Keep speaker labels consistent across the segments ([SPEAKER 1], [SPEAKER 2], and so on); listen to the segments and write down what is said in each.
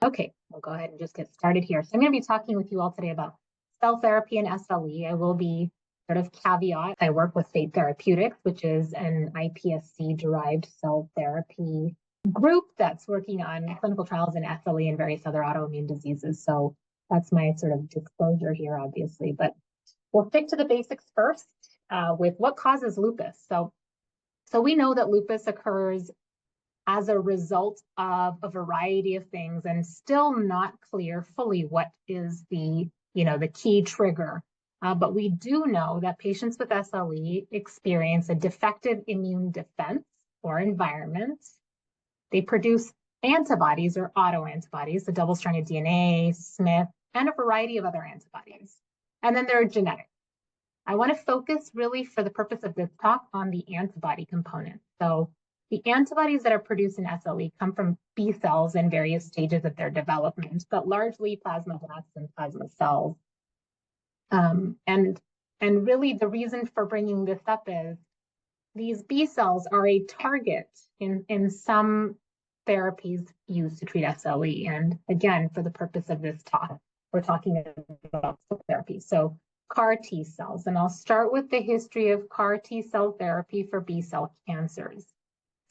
[SPEAKER 1] Okay, we'll go ahead and just get started here. So I'm going to be talking with you all today about cell therapy and SLE. I will be sort of caveat. I work with Fate Therapeutics, which is an iPSC-derived cell therapy group that's working on clinical trials in SLE and various other autoimmune diseases. So that's my sort of disclosure here, obviously. But we'll stick to the basics first with what causes lupus. So we know that lupus occurs as a result of a variety of things, and still not clear fully what is the key trigger. But we do know that patients with SLE experience a defective immune defense or environment. They produce antibodies or autoantibodies, the double-stranded DNA, Smith, and a variety of other antibodies. And then there are genetics. I want to focus really for the purpose of this talk on the antibody component. So the antibodies that are produced in SLE come from B cells in various stages of their development, but largely plasmablasts and plasma cells. And really the reason for bringing this up is these B cells are a target in some therapies used to treat SLE. And again, for the purpose of this talk, we're talking about cell therapy. So CAR T cells, and I'll start with the history of CAR T cell therapy for B cell cancers.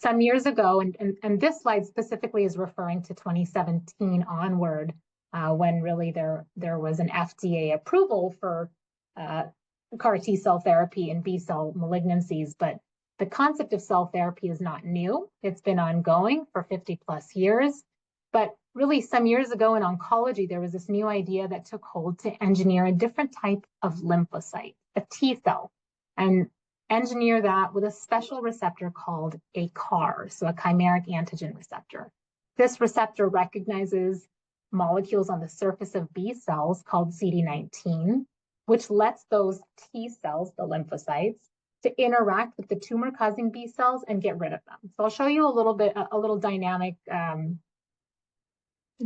[SPEAKER 1] Some years ago, and this slide specifically is referring to 2017 onward, when really there was an FDA approval for CAR T cell therapy in B cell malignancies. But the concept of cell therapy is not new. It's been ongoing for 50 plus years. But really some years ago in oncology, there was this new idea that took hold to engineer a different type of lymphocyte, a T cell, and engineer that with a special receptor called a CAR, so a chimeric antigen receptor. This receptor recognizes molecules on the surface of B cells called CD19, which lets those T cells, the lymphocytes, to interact with the tumor-causing B cells and get rid of them. So I'll show you a little dynamic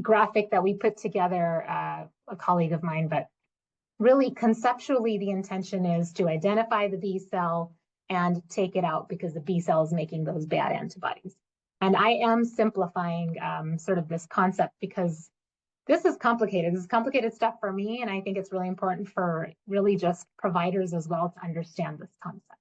[SPEAKER 1] graphic that we put together, a colleague of mine, but really conceptually the intention is to identify the B cell and take it out because the B cell is making those bad antibodies. And I am simplifying sort of this concept because this is complicated. This is complicated stuff for me, and I think it's really important for really just providers as well to understand this concept.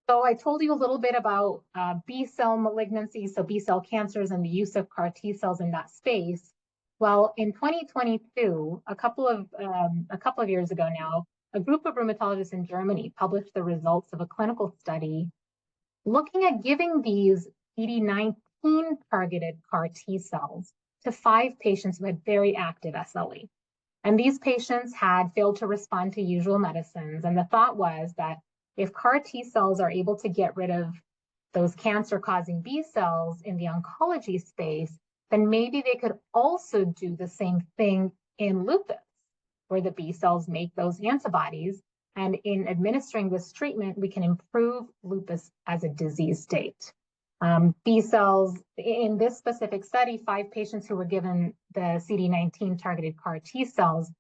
[SPEAKER 1] So I told you a little bit about B cell malignancies, so B cell cancers and the use of CAR T cells in that space. Well, in 2022, a couple of years ago now, a group of rheumatologists in Germany published the results of a clinical study looking at giving these CD19 targeted CAR T cells to 5 patients who had very active SLE. And these patients had failed to respond to usual medicines. And the thought was that if CAR T cells are able to get rid of those cancer-causing B cells in the oncology space, then maybe they could also do the same thing in lupus, where the B cells make those antibodies. And in administering this treatment, we can improve lupus as a disease state. B cells, in this specific study, 5 patients who were given the CD19 targeted CAR T cells,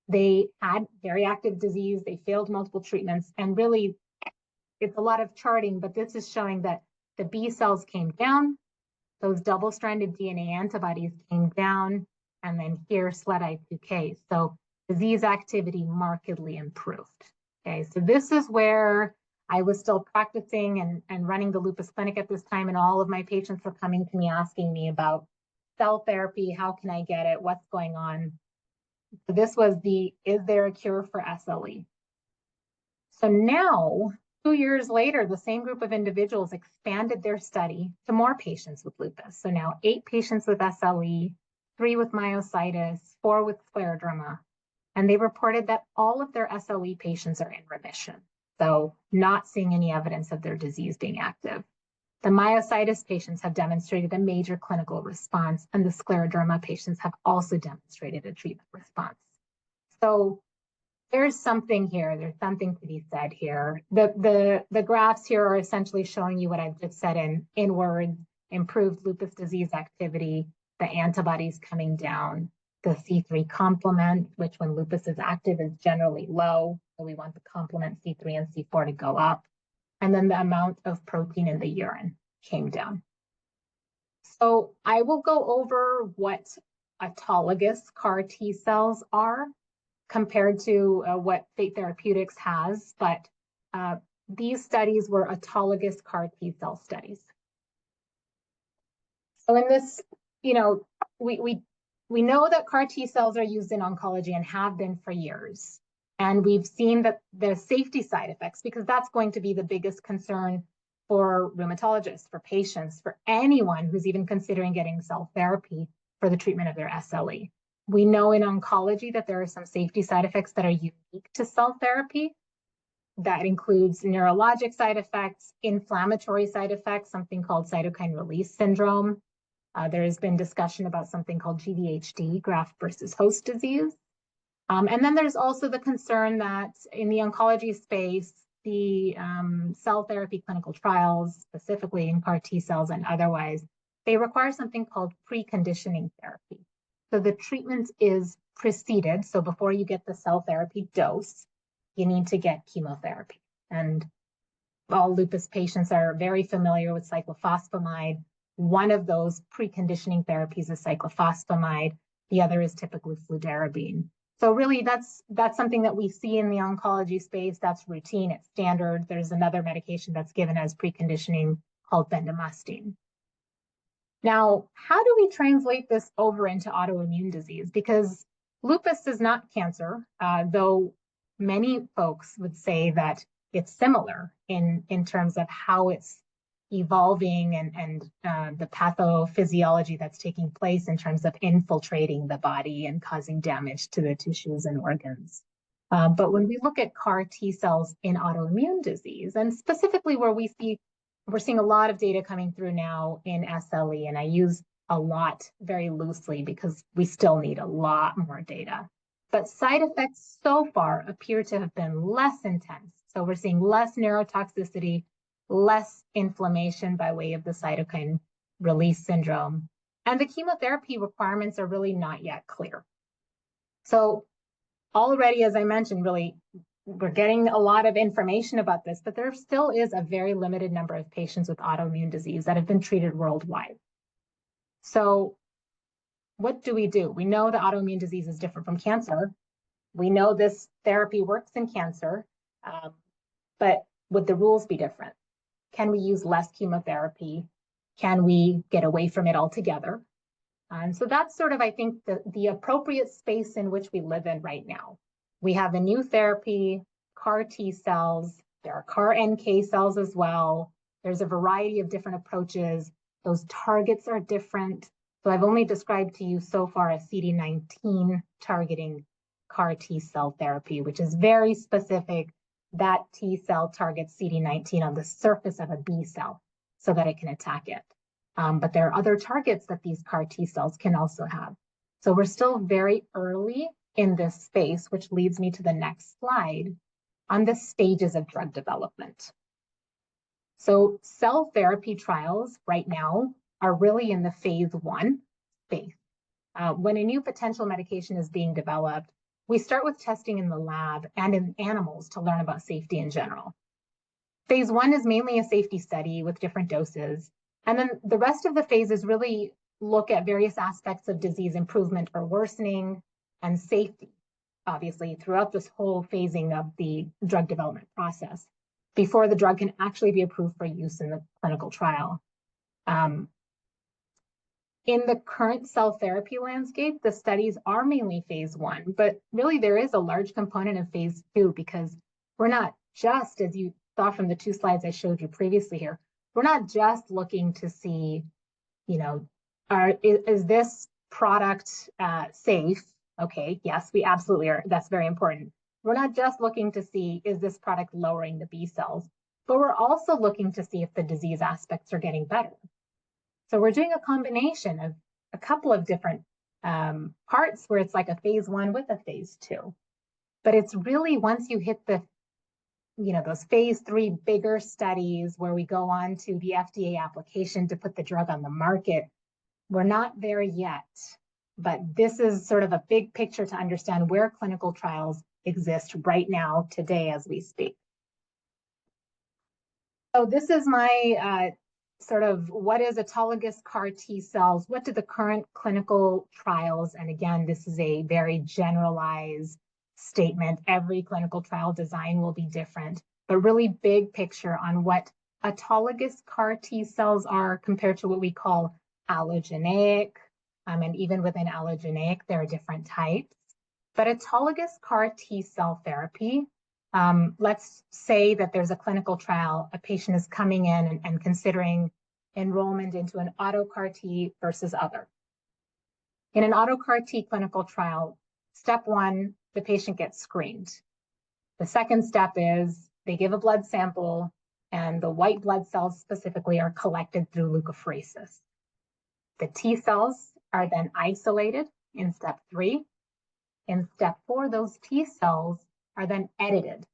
[SPEAKER 1] they had very active disease, they failed multiple treatments, and really it's a lot of charting, but this is showing that the B cells came down, those double-stranded DNA antibodies came down, and then here SLEDI2K. So disease activity markedly improved. Okay, so this is where I was still practicing and running the lupus clinic at this time, and all of my patients were coming to me asking me about cell therapy, how can I get it, what's going on? So this was is there a cure for SLE? So now, 2 years later, the same group of individuals expanded their study to more patients with lupus. So now 8 patients with SLE, 3 with myositis, 4 with scleroderma. And they reported that all of their SLE patients are in remission. So not seeing any evidence of their disease being active. The myositis patients have demonstrated a major clinical response, and the scleroderma patients have also demonstrated a treatment response. So there's something here. There's something to be said here. The graphs here are essentially showing you what I've just said in words: improved lupus disease activity, the antibodies coming down, the C3 complement, which when lupus is active is generally low. So we want the complement C3 and C4 to go up. And then the amount of protein in the urine came down. So I will go over what autologous CAR T cells are compared to what Fate Therapeutics has, but these studies were autologous CAR T cell studies. So in this, you know, we know that CAR T cells are used in oncology and have been for years. And we've seen that the safety side effects, because that's going to be the biggest concern for rheumatologists, for patients, for anyone who's even considering getting cell therapy for the treatment of their SLE. We know in oncology that there are some safety side effects that are unique to cell therapy. That includes neurologic side effects, inflammatory side effects, something called cytokine release syndrome. There has been discussion about something called GVHD, graft versus host disease. And then there's also the concern that in the oncology space, the cell therapy clinical trials, specifically in CAR T cells and otherwise, they require something called preconditioning therapy. So the treatment is preceded. So before you get the cell therapy dose, you need to get chemotherapy. And all lupus patients are very familiar with cyclophosphamide. One of those preconditioning therapies is cyclophosphamide. The other is typically fludarabine. So really, that's something that we see in the oncology space. That's routine, it's standard. There's another medication that's given as preconditioning called bendamustine. Now, how do we translate this over into autoimmune disease? Because lupus is not cancer, though many folks would say that it's similar in terms of how it's evolving and the pathophysiology that's taking place in terms of infiltrating the body and causing damage to the tissues and organs. But when we look at CAR T cells in autoimmune disease, and specifically where we're seeing a lot of data coming through now in SLE, and I use a lot very loosely because we still need a lot more data. But side effects so far appear to have been less intense. So we're seeing less neurotoxicity, less inflammation by way of the cytokine release syndrome. And the chemotherapy requirements are really not yet clear. So already, as I mentioned, really, we're getting a lot of information about this, but there still is a very limited number of patients with autoimmune disease that have been treated worldwide. So what do? We know that autoimmune disease is different from cancer. We know this therapy works in cancer, but would the rules be different? Can we use less chemotherapy? Can we get away from it altogether? And so that's sort of, I think, the appropriate space in which we live in right now. We have a new therapy, CAR T cells. There are CAR NK cells as well. There's a variety of different approaches. Those targets are different. So I've only described to you so far a CD19 targeting CAR T cell therapy, which is very specific. That T cell targets CD19 on the surface of a B cell so that it can attack it. But there are other targets that these CAR T cells can also have. So we're still very early in this space, which leads me to the next slide on the stages of drug development. So cell therapy trials right now are really in the phase 1 phase. When a new potential medication is being developed, we start with testing in the lab and in animals to learn about safety in general. Phase 1 is mainly a safety study with different doses. And then the rest of the phases really look at various aspects of disease improvement or worsening and safety, obviously, throughout this whole phasing of the drug development process before the drug can actually be approved for use in the clinical trial. In the current cell therapy landscape, the studies are mainly phase 1, but really there is a large component of phase 2 because we're not just, as you saw from the 2 slides I showed you previously here, we're not just looking to see, you know, is this product safe? Okay, yes, we absolutely are. That's very important. We're not just looking to see, is this product lowering the B cells, but we're also looking to see if the disease aspects are getting better. So we're doing a combination of a couple of different parts where it's like a phase 1 with a phase 2. But it's really once you hit the, you know, those phase 3 bigger studies where we go on to the FDA application to put the drug on the market, we're not there yet. But this is sort of a big picture to understand where clinical trials exist right now, today, as we speak. So this is my sort of what is autologous CAR T cells? What do the current clinical trials, and again, this is a very generalized statement. Every clinical trial design will be different, but really big picture on what autologous CAR T cells are compared to what we call allogeneic. And even within allogeneic, there are different types. But autologous CAR T cell therapy, let's say that there's a clinical trial, a patient is coming in and considering enrollment into an auto CAR T versus other. In an auto CAR T clinical trial, step one, the patient gets screened. The second step is they give a blood sample, and the white blood cells specifically are collected through leukapheresis. The T cells are then isolated in step 3. In step 4, those T cells are then edited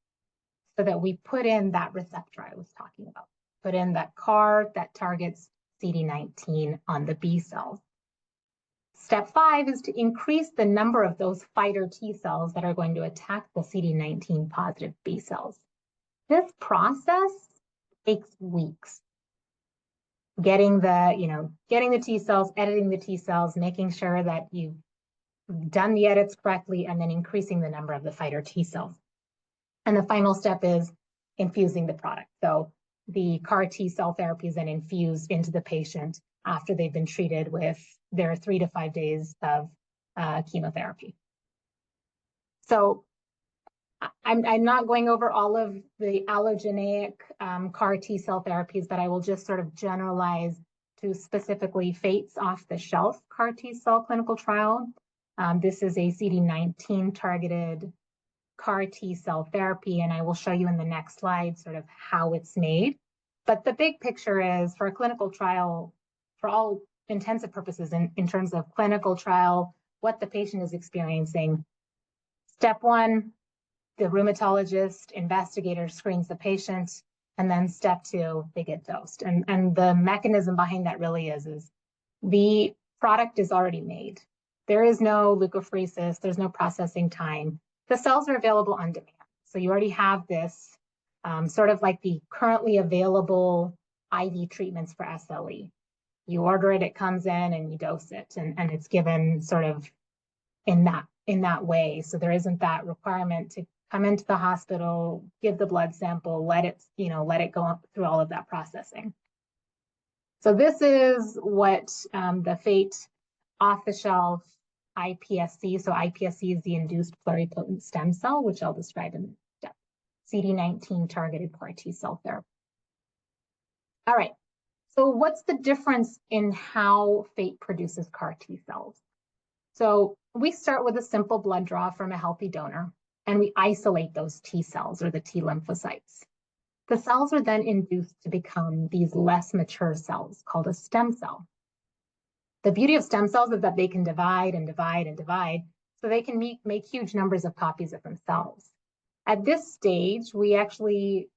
[SPEAKER 1] so that we put in that receptor I was talking about, put in that CAR that targets CD19 on the B cells. Step 5 is to increase the number of those fighter T cells that are going to attack the CD19 positive B cells. This process takes weeks. Getting the T cells, editing the T cells, making sure that you've done the edits correctly, and then increasing the number of the fighter T cells. And the final step is infusing the product. So the CAR T cell therapy is then infused into the patient after they've been treated with their 3 to 5 days of chemotherapy. So I'm not going over all of the allogeneic CAR T cell therapies, but I will just sort of generalize to specifically Fate's off-the-shelf CAR T cell clinical trial. This is a CD19 targeted CAR T cell therapy, and I will show you in the next slide sort of how it's made. But the big picture is, for a clinical trial, for all intents and purposes in terms of clinical trial, what the patient is experiencing. Step 1, the rheumatologist investigator screens the patient, and then step 2, they get dosed. And the mechanism behind that really is the product is already made. There is no leukapheresis, there's no processing time. The cells are available on demand. So you already have this sort of like the currently available IV treatments for SLE. You order it, it comes in, and you dose it, and it's given sort of in that way. So there isn't that requirement to come into the hospital, give the blood sample, let it go through all of that processing. So this is what the Fate off-the-shelf iPSC, so iPSC is the induced pluripotent stem cell, which I'll describe in step. CD19 targeted CAR T cell therapy. All right, so what's the difference in how Fate produces CAR T cells? So we start with a simple blood draw from a healthy donor, and we isolate those T cells, or the T lymphocytes. The cells are then induced to become these less mature cells called a stem cell. The beauty of stem cells is that they can divide and divide and divide, so they can make huge numbers of copies of themselves. At this stage, we actually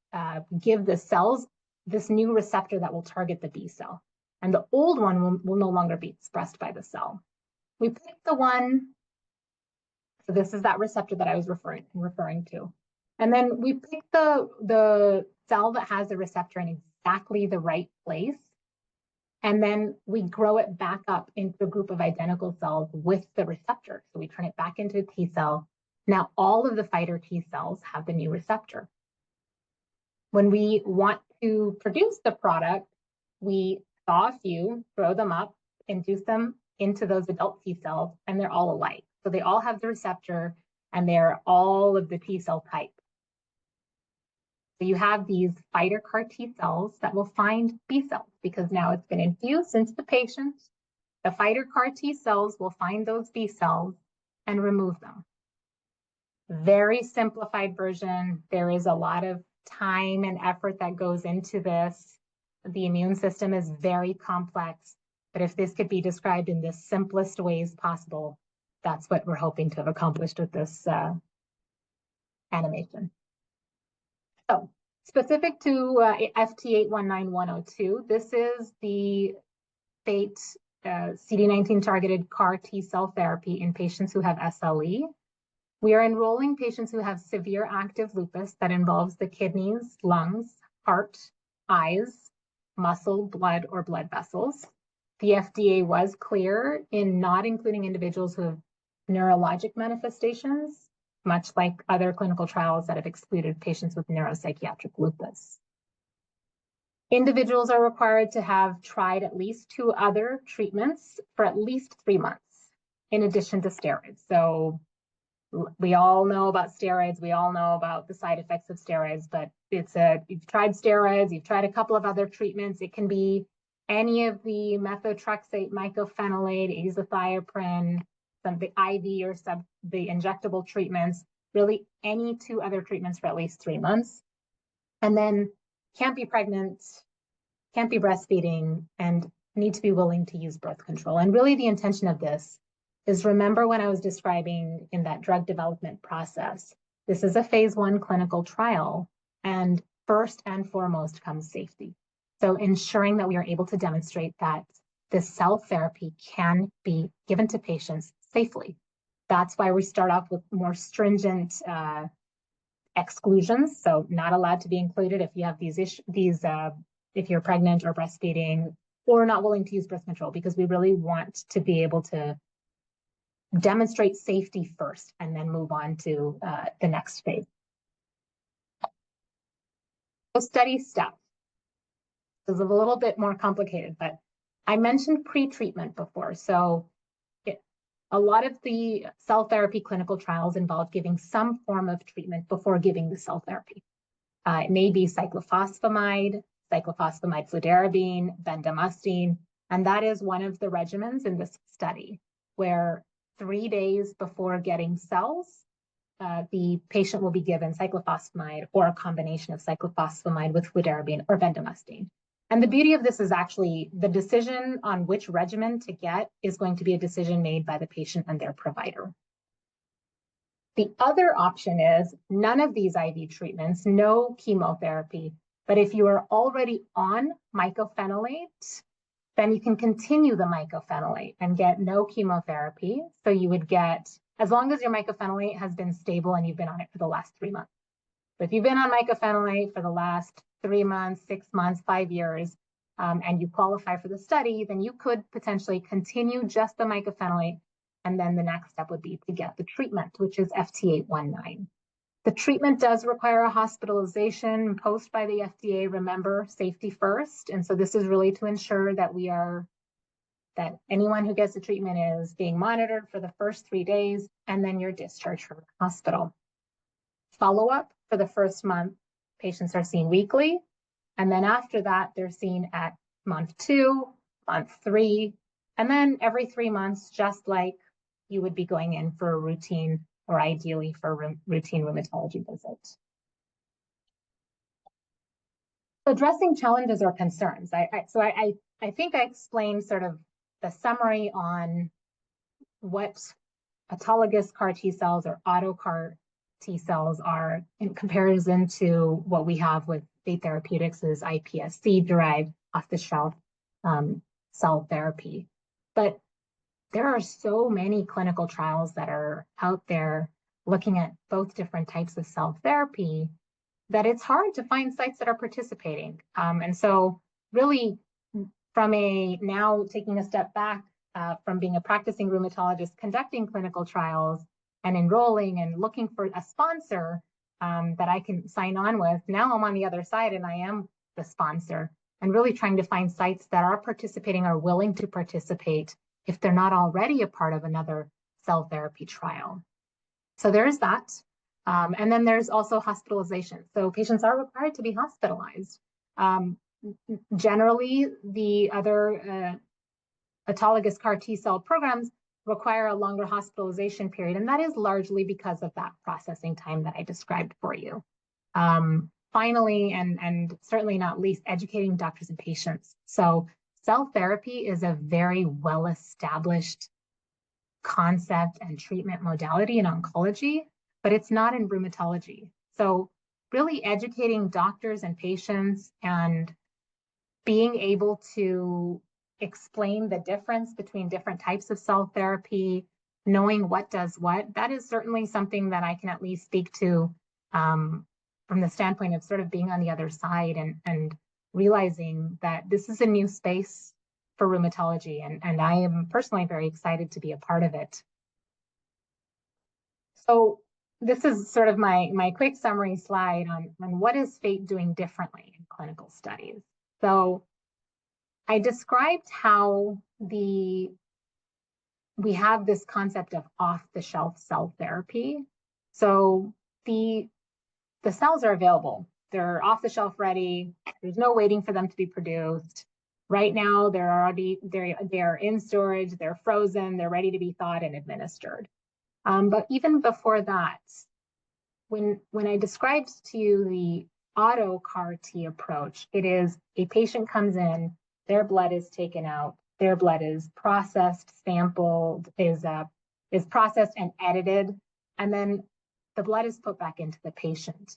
[SPEAKER 1] give the cells this new receptor that will target the B cell, and the old one will no longer be expressed by the cell. We pick the one, so this is that receptor that I was referring to. And then we pick the cell that has the receptor in exactly the right place, and then we grow it back up into a group of identical cells with the receptor. So we turn it back into a T cell. Now all of the fighter T cells have the new receptor. When we want to produce the product, we thaw a few, grow them up, induce them into those adult T cells, and they're all alike. So they all have the receptor, and they're all of the T cell type. So you have these fighter CAR T cells that will find B cells, because now it's been infused into the patient. The fighter CAR T cells will find those B cells and remove them. Very simplified version. There is a lot of time and effort that goes into this. The immune system is very complex, but if this could be described in the simplest ways possible, that's what we're hoping to have accomplished with this animation. So specific to FT819102, this is the Fate CD19 targeted CAR T cell therapy in patients who have SLE. We are enrolling patients who have severe active lupus that involves the kidneys, lungs, heart, eyes, muscle, blood, or blood vessels. The FDA was clear in not including individuals who have neurologic manifestations, much like other clinical trials that have excluded patients with neuropsychiatric lupus. Individuals are required to have tried at least 2 other treatments for at least 3 months, in addition to steroids. So we all know about steroids. We all know about the side effects of steroids, but you've tried steroids, you've tried a couple of other treatments. It can be any of the methotrexate, mycophenolate, azathioprine, some the IV or the injectable treatments, really any 2 other treatments for at least 3 months. And then can't be pregnant, can't be breastfeeding, and need to be willing to use birth control. And really the intention of this is, remember when I was describing in that drug development process, this is a phase 1 clinical trial, and first and foremost comes safety. So ensuring that we are able to demonstrate that this cell therapy can be given to patients safely. That's why we start off with more stringent exclusions. So not allowed to be included if you have if you're pregnant or breastfeeding or not willing to use birth control, because we really want to be able to demonstrate safety first and then move on to the next phase. So study steps. This is a little bit more complicated, but I mentioned pre-treatment before. So a lot of the cell therapy clinical trials involve giving some form of treatment before giving the cell therapy. It may be cyclophosphamide, fludarabine, bendamustine, and that is one of the regimens in this study, where 3 days before getting cells, the patient will be given cyclophosphamide or a combination of cyclophosphamide with fludarabine or bendamustine. And the beauty of this is actually the decision on which regimen to get is going to be a decision made by the patient and their provider. The other option is none of these IV treatments, no chemotherapy, but if you are already on mycophenolate, then you can continue the mycophenolate and get no chemotherapy. So you would get, as long as your mycophenolate has been stable and you've been on it for the last 3 months. But if you've been on mycophenolate for the last 3 months, 6 months, 5 years, and you qualify for the study, then you could potentially continue just the mycophenolate. And then the next step would be to get the treatment, which is FT819. The treatment does require a hospitalization imposed by the FDA. Remember, safety first. And so this is really to ensure that that anyone who gets the treatment is being monitored for the first 3 days, and then you're discharged from the hospital. Follow-up for the first month, patients are seen weekly. And then after that, they're seen at month 2, month 3, and then every 3 months, just like you would be going in for a routine or ideally for a routine rheumatology visit. Addressing challenges or concerns. I think I explained sort of the summary on what autologous CAR T cells or auto CAR T cells are in comparison to what we have with Fate Therapeutics' iPSC-derived off-the-shelf cell therapy. But there are so many clinical trials that are out there looking at both different types of cell therapy that it's hard to find sites that are participating. And so really, from now taking a step back from being a practicing rheumatologist, conducting clinical trials and enrolling and looking for a sponsor that I can sign on with, now I'm on the other side and I am the sponsor, and really trying to find sites that are participating or willing to participate if they're not already a part of another cell therapy trial. So there's that. And then there's also hospitalization. So patients are required to be hospitalized. Generally, the other autologous CAR T cell programs require a longer hospitalization period, and that is largely because of that processing time that I described for you. Finally, and certainly not least, educating doctors and patients. So cell therapy is a very well-established concept and treatment modality in oncology, but it's not in rheumatology. So really educating doctors and patients and being able to explain the difference between different types of cell therapy, knowing what does what, that is certainly something that I can at least speak to from the standpoint of sort of being on the other side and realizing that this is a new space for rheumatology, and I am personally very excited to be a part of it. So this is sort of my quick summary slide on what is Fate doing differently in clinical studies. So I described how we have this concept of off-the-shelf cell therapy. So the cells are available. They're off-the-shelf ready. There's no waiting for them to be produced. Right now, they are in storage, they're frozen, they're ready to be thawed and administered. But even before that, when I described to you the auto CAR T approach, it is a patient comes in, their blood is taken out, their blood is processed, sampled, is processed and edited, and then the blood is put back into the patient.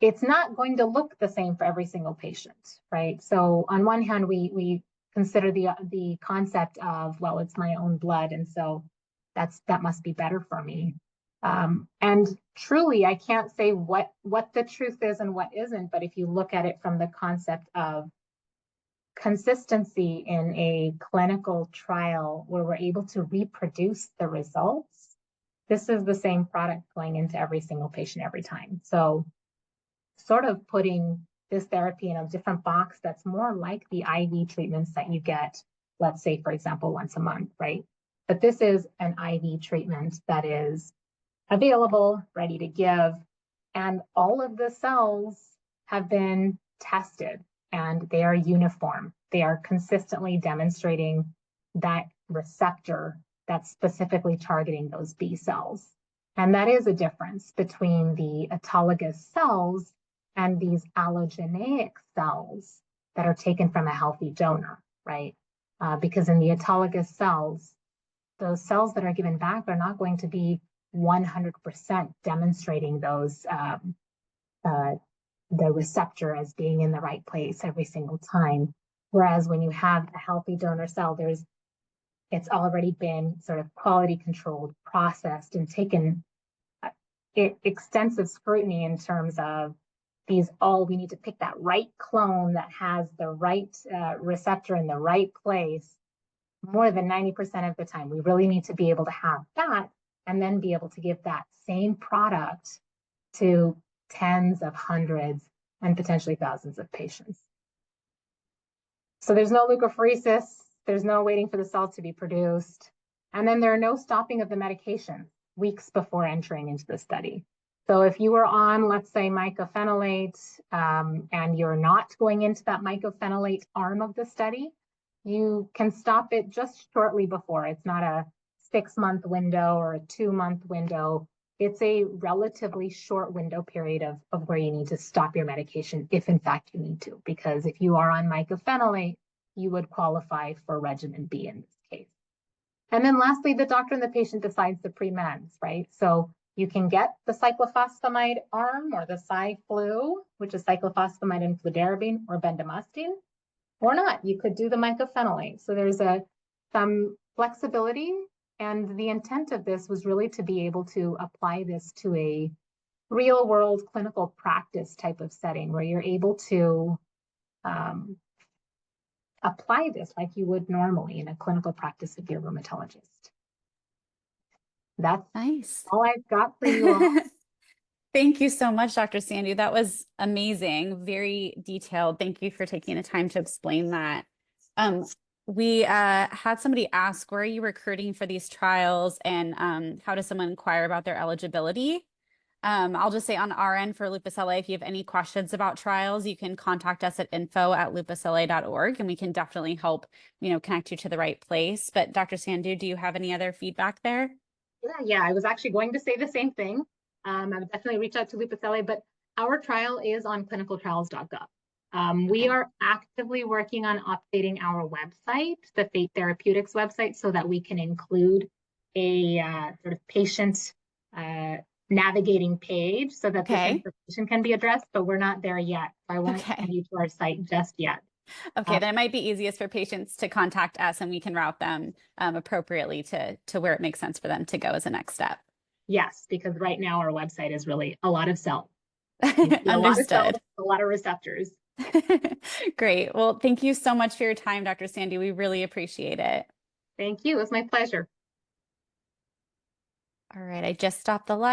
[SPEAKER 1] It's not going to look the same for every single patient, right? So on one hand, we consider the concept of, well, it's my own blood, and so that must be better for me. And truly, I can't say what the truth is and what isn't, but if you look at it from the concept of consistency in a clinical trial where we're able to reproduce the results, this is the same product going into every single patient every time. So sort of putting this therapy in a different box that's more like the IV treatments that you get, let's say, for example, once a month, right? But this is an IV treatment that is available, ready to give, and all of the cells have been tested and they are uniform. They are consistently demonstrating that receptor that's specifically targeting those B cells. And that is a difference between the autologous cells and these allogeneic cells that are taken from a healthy donor, right? Because in the autologous cells, those cells that are given back are not going to be 100% demonstrating those the receptor as being in the right place every single time. Whereas when you have a healthy donor cell, it's already been sort of quality controlled, processed, and taken extensive scrutiny in terms of we need to pick that right clone that has the right receptor in the right place more than 90% of the time. We really need to be able to have that and then be able to give that same product to tens of hundreds and potentially thousands of patients. So there's no leukapheresis, there's no waiting for the cells to be produced, and then there are no stopping of the medication weeks before entering into the study. So if you were on, let's say, mycophenolate, and you're not going into that mycophenolate arm of the study, you can stop it just shortly before. It's not a 6-month window or a 2-month window. It's a relatively short window period of where you need to stop your medication if in fact you need to, because if you are on mycophenolate, you would qualify for regimen B in this case. And then lastly, the doctor and the patient decides the pre-meds, right? So you can get the cyclophosphamide arm or the Cy/Flu, which is cyclophosphamide and fludarabine or bendamustine, or not. You could do the mycophenolate. So there's some flexibility, and the intent of this was really to be able to apply this to a real world clinical practice type of setting where you're able to apply this like you would normally in a clinical practice if you're a rheumatologist. That's nice. All I've got for you all.
[SPEAKER 2] Thank you so much, Dr. Sandhu. That was amazing, very detailed. Thank you for taking the time to explain that. We had somebody ask, where are you recruiting for these trials, and how does someone inquire about their eligibility? I'll just say on our end for Lupus LA, if you have any questions about trials, you can contact us at info@lupusla.org, and we can definitely help, connect you to the right place. But Dr. Sandhu, do you have any other feedback there?
[SPEAKER 1] Yeah, I was actually going to say the same thing. I would definitely reach out to Lupus LA, but our trial is on clinicaltrials.gov. We are actively working on updating our website, the Fate Therapeutics website, so that we can include a sort of patient navigating page so that this information can be addressed, but we're not there yet. So I won't send you to our site just yet.
[SPEAKER 2] Okay, then it might be easiest for patients to contact us, and we can route them appropriately to where it makes sense for them to go as a next step.
[SPEAKER 1] Yes, because right now our website is really a lot of cells.
[SPEAKER 2] Understood.
[SPEAKER 1] A lot of receptors.
[SPEAKER 2] Great. Well, thank you so much for your time, Dr. Sandhu. We really appreciate it.
[SPEAKER 1] Thank you. It was my pleasure.
[SPEAKER 2] All right, I just stopped the live.